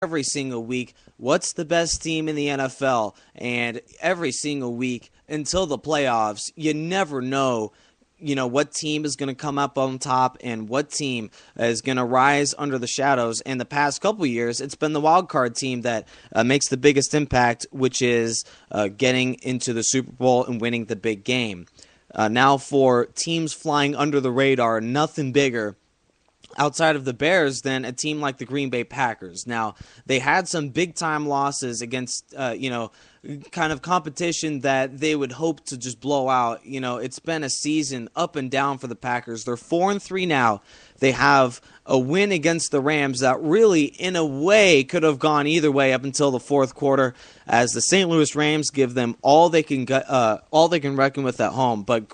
every single week, what's the best team in the NFL? And every single week until the playoffs, you never know, what team is going to come up on top and what team is going to rise under the shadows. And the past couple years, it's been the wild card team that makes the biggest impact, which is getting into the Super Bowl and winning the big game. Now for teams flying under the radar, nothing bigger outside of the Bears than a team like the Green Bay Packers. Now, they had some big-time losses against, kind of competition that they would hope to just blow out. It's been a season up and down for the Packers. They're 4-3 now. They have a win against the Rams that really, in a way, could have gone either way up until the fourth quarter, as the St. Louis Rams give them all they can reckon with at home. But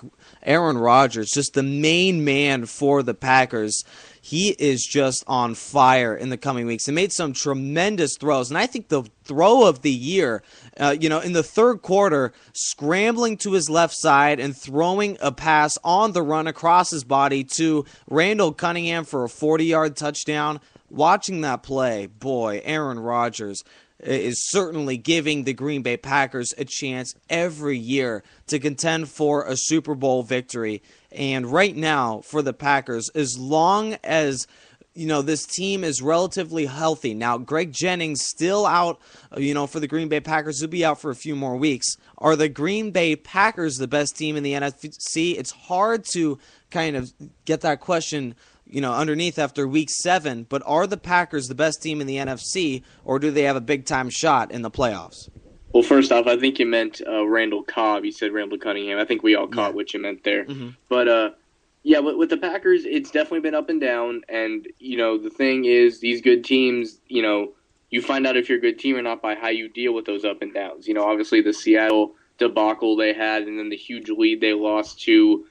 Aaron Rodgers, just the main man for the Packers, he is just on fire in the coming weeks and made some tremendous throws. And I think the throw of the year, in the third quarter, scrambling to his left side and throwing a pass on the run across his body to Randall Cunningham for a 40-yard touchdown. Watching that play, boy, Aaron Rodgers is certainly giving the Green Bay Packers a chance every year to contend for a Super Bowl victory. And right now, for the Packers, as long as this team is relatively healthy. Now, Greg Jennings still out, for the Green Bay Packers. He'll be out for a few more weeks. Are the Green Bay Packers the best team in the NFC? It's hard to kind of get that question underneath after week 7, but are the Packers the best team in the NFC, or do they have a big-time shot in the playoffs? Well, first off, I think you meant Randall Cobb. You said Randall Cunningham. I think we all caught what you meant there. Mm-hmm. But, with the Packers, it's definitely been up and down, and, the thing is, these good teams, you find out if you're a good team or not by how you deal with those up and downs. Obviously the Seattle debacle they had, and then the huge lead they lost to,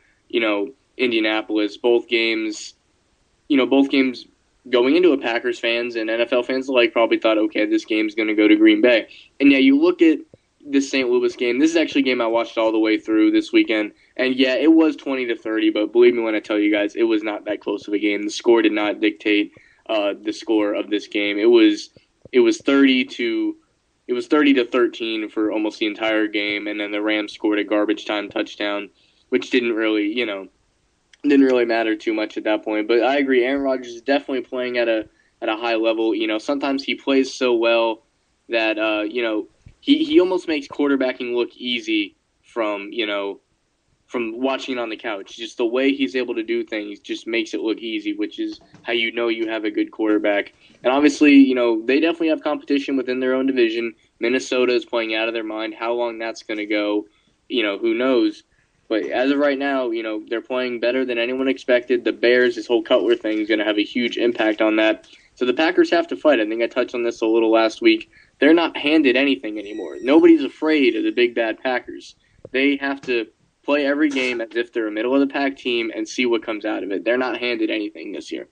Indianapolis. Both games going into it, Packers fans and NFL fans alike probably thought, okay, this game's going to go to Green Bay. And you look at this St. Louis game. This is actually a game I watched all the way through this weekend. And it was 20-30, but believe me when I tell you guys, it was not that close of a game. The score did not dictate the score of this game. It was 30-13 for almost the entire game, and then the Rams scored a garbage time touchdown, which didn't really matter too much at that point. But I agree, Aaron Rodgers is definitely playing at a high level. Sometimes he plays so well that he almost makes quarterbacking look easy from watching it on the couch. Just the way he's able to do things just makes it look easy, which is how you have a good quarterback. And obviously, they definitely have competition within their own division. Minnesota is playing out of their mind. How long that's going to go, who knows? But as of right now, they're playing better than anyone expected. The Bears, this whole Cutler thing is going to have a huge impact on that. So the Packers have to fight. I think I touched on this a little last week. They're not handed anything anymore. Nobody's afraid of the big bad Packers. They have to play every game as if they're a middle-of-the-pack team and see what comes out of it. They're not handed anything this year.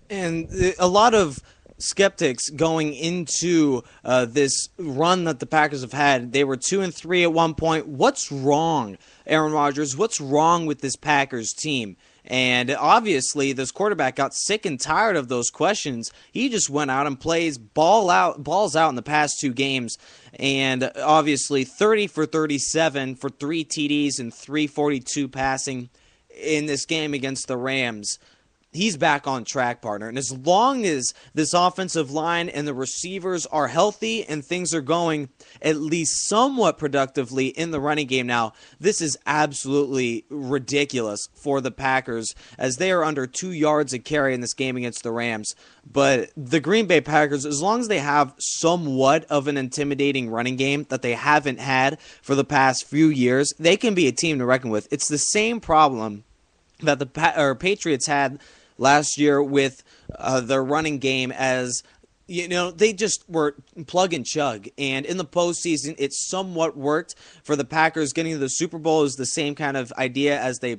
And a lot of skeptics going into this run that the Packers have had, they were 2-3 at one point. What's wrong, Aaron Rodgers? What's wrong with this Packers team? And obviously, this quarterback got sick and tired of those questions. He just went out and balls out in the past 2 games. And obviously, 30 for 37 for 3 TDs and 342 passing in this game against the Rams. He's back on track, partner. And as long as this offensive line and the receivers are healthy and things are going at least somewhat productively in the running game now, this is absolutely ridiculous for the Packers as they are under 2 yards a carry in this game against the Rams. But the Green Bay Packers, as long as they have somewhat of an intimidating running game that they haven't had for the past few years, they can be a team to reckon with. It's the same problem that the Patriots had last year with their running game, as they just were plug and chug. And in the postseason, it somewhat worked for the Packers. Getting to the Super Bowl is the same kind of idea as they,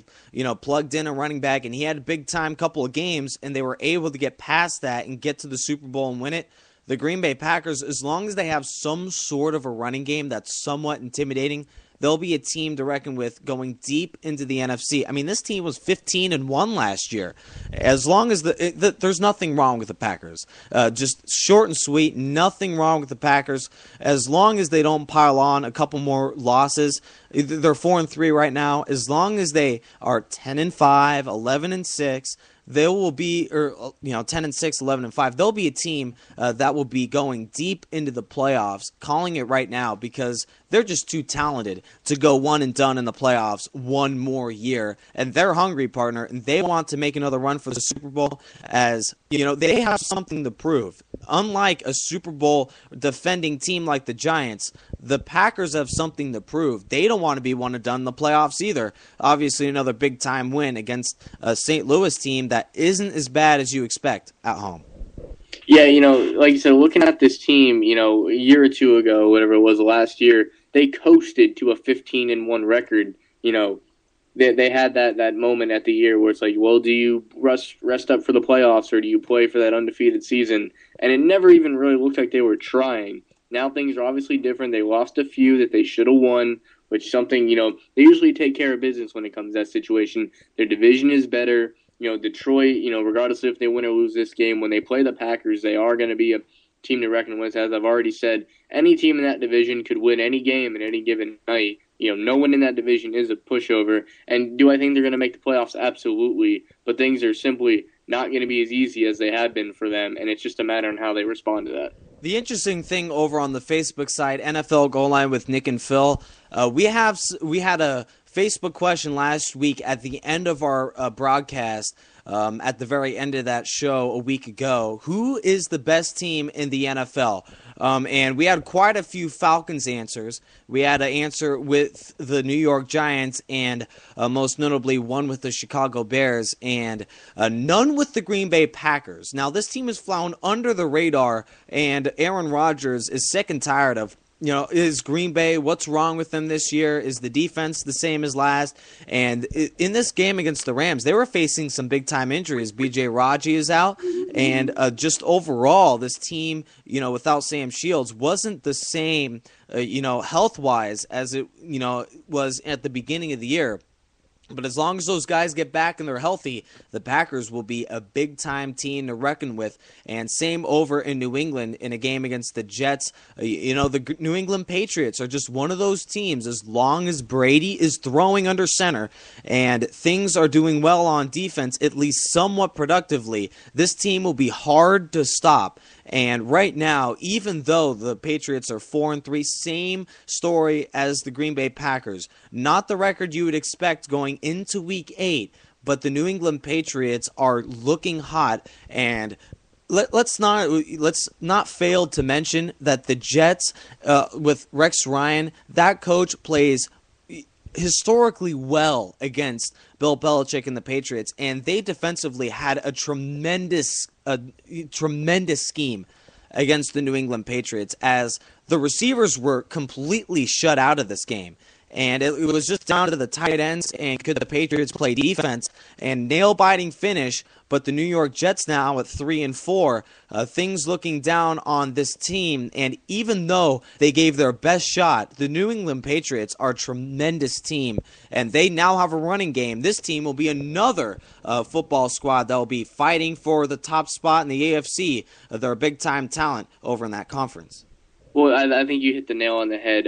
plugged in a running back, and he had a big time couple of games, and they were able to get past that and get to the Super Bowl and win it. The Green Bay Packers, as long as they have some sort of a running game that's somewhat intimidating, they'll be a team to reckon with going deep into the NFC. I mean, this team was 15-1 last year. As long as there's nothing wrong with the Packers. Just short and sweet, nothing wrong with the Packers. As long as they don't pile on a couple more losses, they're 4-3 right now. As long as they are 10-5, 11-6. They will be, 10-6, 11-5. They'll be a team that will be going deep into the playoffs, calling it right now because they're just too talented to go one and done in the playoffs one more year. And they're hungry, partner, and they want to make another run for the Super Bowl as, they have something to prove. Unlike a Super Bowl defending team like the Giants, the Packers have something to prove. They don't want to be one and done in the playoffs either. Obviously, another big-time win against a St. Louis team that isn't as bad as you expect at home. Yeah, like you said, looking at this team, a year or two ago, whatever it was last year, they coasted to a 15-1 record. They had that moment at the year where it's like, well, do you rest up for the playoffs or do you play for that undefeated season? And it never even really looked like they were trying. Now things are obviously different. They lost a few that they should have won, which something, they usually take care of business when it comes to that situation. Their division is better. Detroit, regardless if they win or lose this game, when they play the Packers, they are going to be a team to reckon with. As I've already said, any team in that division could win any game at any given night. No one in that division is a pushover. And do I think they're going to make the playoffs? Absolutely. But things are simply not going to be as easy as they have been for them, and it's just a matter on how they respond to that. The interesting thing over on the Facebook side, NFL Goal Line with Nick and Phil, we had a Facebook question last week at the end of our broadcast, at the very end of that show a week ago. Who is the best team in the NFL? And we had quite a few Falcons answers. We had an answer with the New York Giants and most notably one with the Chicago Bears and none with the Green Bay Packers. Now, this team has flown under the radar, and Aaron Rodgers is sick and tired of is Green Bay, what's wrong with them this year? Is the defense the same as last? And in this game against the Rams, they were facing some big-time injuries. B.J. Raji is out, and just overall, this team, without Sam Shields, wasn't the same, health-wise as it, was at the beginning of the year. But as long as those guys get back and they're healthy, the Packers will be a big-time team to reckon with. And same over in New England in a game against the Jets. The New England Patriots are just one of those teams. As long as Brady is throwing under center and things are doing well on defense, at least somewhat productively, this team will be hard to stop. And right now, even though the Patriots are 4-3, same story as the Green Bay Packers. Not the record you would expect going into Week 8, but the New England Patriots are looking hot. And let's not fail to mention that the Jets, with Rex Ryan, that coach plays historically well against Bill Belichick and the Patriots, and they defensively had a tremendous scheme against the New England Patriots as the receivers were completely shut out of this game. And it was just down to the tight ends and could the Patriots play defense and nail-biting finish. But the New York Jets now at 3-4, things looking down on this team. And even though they gave their best shot, the New England Patriots are a tremendous team. And they now have a running game. This team will be another football squad that will be fighting for the top spot in the AFC. They're a big-time talent over in that conference. Well, I think you hit the nail on the head.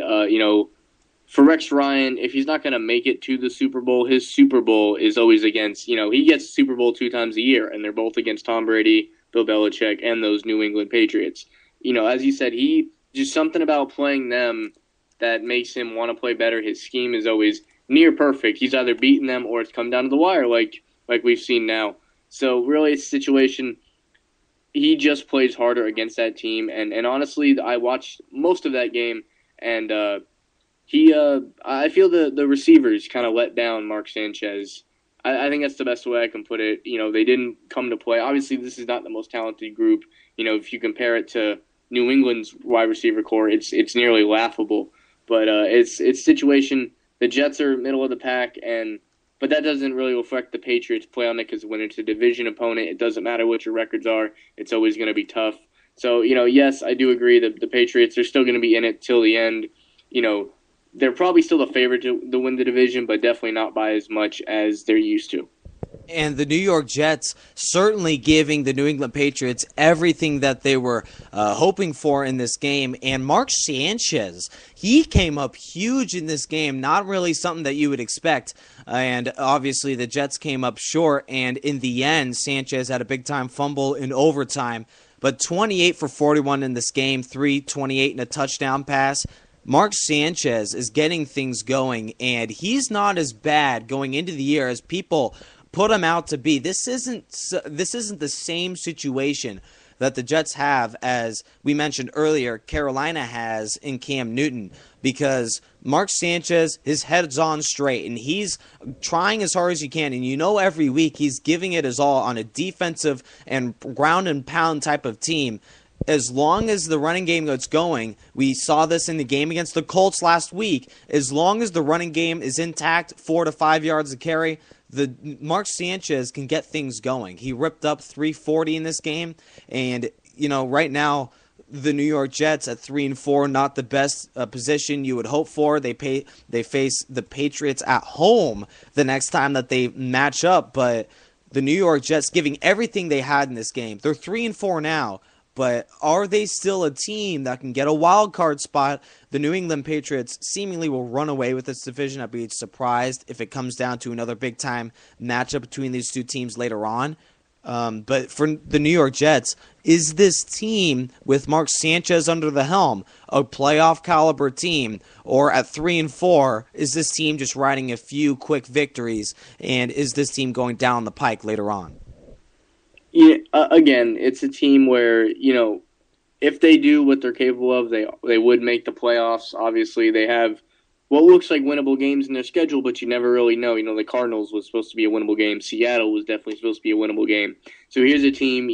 For Rex Ryan, if he's not going to make it to the Super Bowl, his Super Bowl is always against, he gets Super Bowl 2 times a year, and they're both against Tom Brady, Bill Belichick, and those New England Patriots. As you said, he just something about playing them that makes him want to play better. His scheme is always near perfect. He's either beaten them or it's come down to the wire like we've seen now. So really, it's a situation, he just plays harder against that team. And honestly, I watched most of that game, and I feel the receivers kind of let down Mark Sanchez. I think that's the best way I can put it. They didn't come to play. Obviously, this is not the most talented group. If you compare it to New England's wide receiver core, it's nearly laughable. But it's situation. The Jets are middle of the pack, but that doesn't really affect the Patriots' play on it because when it's a division opponent, it doesn't matter what your records are. It's always going to be tough. So yes, I do agree that the Patriots are still going to be in it till the end. they're probably still the favorite to win the division, but definitely not by as much as they're used to. And the New York Jets certainly giving the New England Patriots everything that they were hoping for in this game. And Mark Sanchez, he came up huge in this game, not really something that you would expect. And obviously the Jets came up short, and in the end, Sanchez had a big-time fumble in overtime. But 28 for 41 in this game, 328 and a touchdown pass. Mark Sanchez is getting things going, and he's not as bad going into the year as people put him out to be. This isn't the same situation that the Jets have, as we mentioned earlier, Carolina has in Cam Newton, because Mark Sanchez, his head's on straight, and he's trying as hard as he can, and every week he's giving it his all on a defensive and ground and pound type of team. As long as the running game gets going, we saw this in the game against the Colts last week, as long as the running game is intact, 4 to 5 yards a carry, the Mark Sanchez can get things going. He ripped up 340 in this game, and right now the New York Jets at 3-4, not the best position you would hope for. They face the Patriots at home the next time that they match up, but the New York Jets giving everything they had in this game. They're 3-4 now. But are they still a team that can get a wild card spot? The New England Patriots seemingly will run away with this division. I'd be surprised if it comes down to another big-time matchup between these two teams later on. But for the New York Jets, is this team with Mark Sanchez under the helm a playoff caliber team? Or at 3-4, is this team just riding a few quick victories? And is this team going down the pike later on? Yeah, again, it's a team where, if they do what they're capable of, they would make the playoffs. Obviously, they have what looks like winnable games in their schedule, but you never really know. The Cardinals was supposed to be a winnable game. Seattle was definitely supposed to be a winnable game. So here's a team,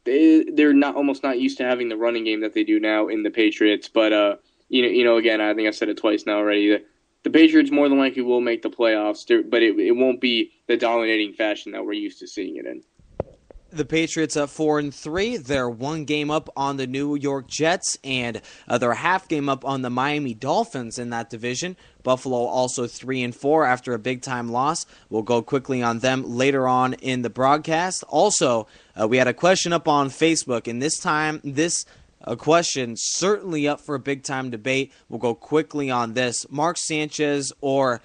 they're almost not used to having the running game that they do now in the Patriots. But, again, I think I said it twice now already. The Patriots more than likely will make the playoffs, but it won't be the dominating fashion that we're used to seeing it in. The Patriots at 4-3. They're one game up on the New York Jets, and they're a half game up on the Miami Dolphins in that division. Buffalo also 3-4 after a big-time loss. We'll go quickly on them later on in the broadcast. Also, we had a question up on Facebook, and this question certainly up for a big-time debate. We'll go quickly on this. Mark Sanchez or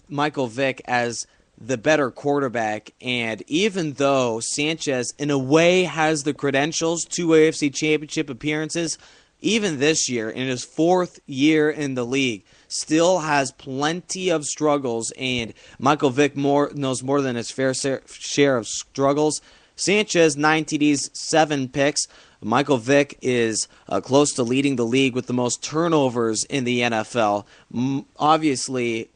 Michael Vick as the better quarterback. And even though Sanchez in a way has the credentials, 2 AFC championship appearances, even this year in his 4th year in the league, still has plenty of struggles, and Michael Vick knows more than his fair share of struggles. Sanchez 9 TDs, 7 picks. Michael Vick is close to leading the league with the most turnovers in the NFL. Obviously,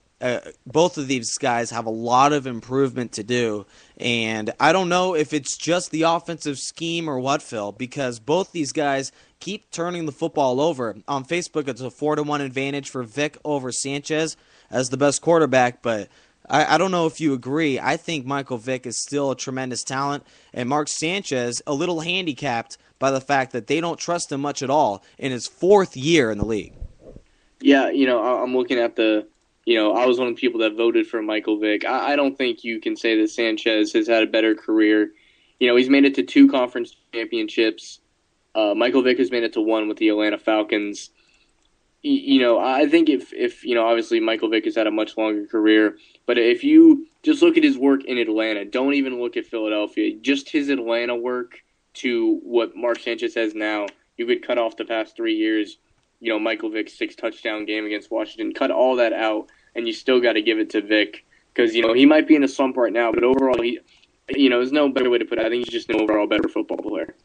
both of these guys have a lot of improvement to do, and I don't know if it's just the offensive scheme or what, Phil, because both these guys keep turning the football over. On Facebook, it's a 4-1 advantage for Vick over Sanchez as the best quarterback, but I don't know if you agree. I think Michael Vick is still a tremendous talent, and Mark Sanchez a little handicapped by the fact that they don't trust him much at all in his 4th year in the league. Yeah, I'm looking at I was one of the people that voted for Michael Vick. I don't think you can say that Sanchez has had a better career. He's made it to 2 conference championships. Michael Vick has made it to 1 with the Atlanta Falcons. I think if obviously Michael Vick has had a much longer career, but if you just look at his work in Atlanta, don't even look at Philadelphia, just his Atlanta work to what Mark Sanchez has now, you could cut off the past 3 years. Michael Vick's 6-touchdown game against Washington. Cut all that out, and you still got to give it to Vick because, he might be in a slump right now, but overall, there's no better way to put it. I think he's just an overall better football player.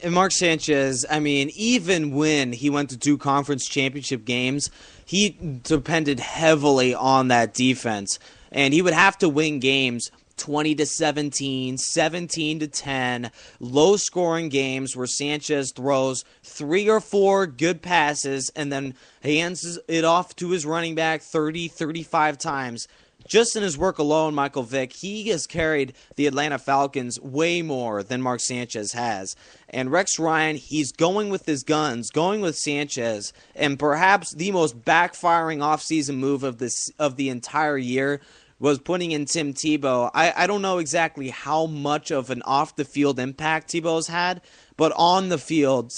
And Mark Sanchez, even when he went to 2 conference championship games, he depended heavily on that defense, and he would have to win games 20-17, 17-10, low-scoring games where Sanchez throws 3 or 4 good passes and then hands it off to his running back 30, 35 times just in his work alone, Michael Vick, he has carried the Atlanta Falcons way more than Mark Sanchez has. And Rex Ryan, he's going with his guns, going with Sanchez, and perhaps the most backfiring offseason move of the entire year was putting in Tim Tebow. I don't know exactly how much of an off-the-field impact Tebow's had, but on the field,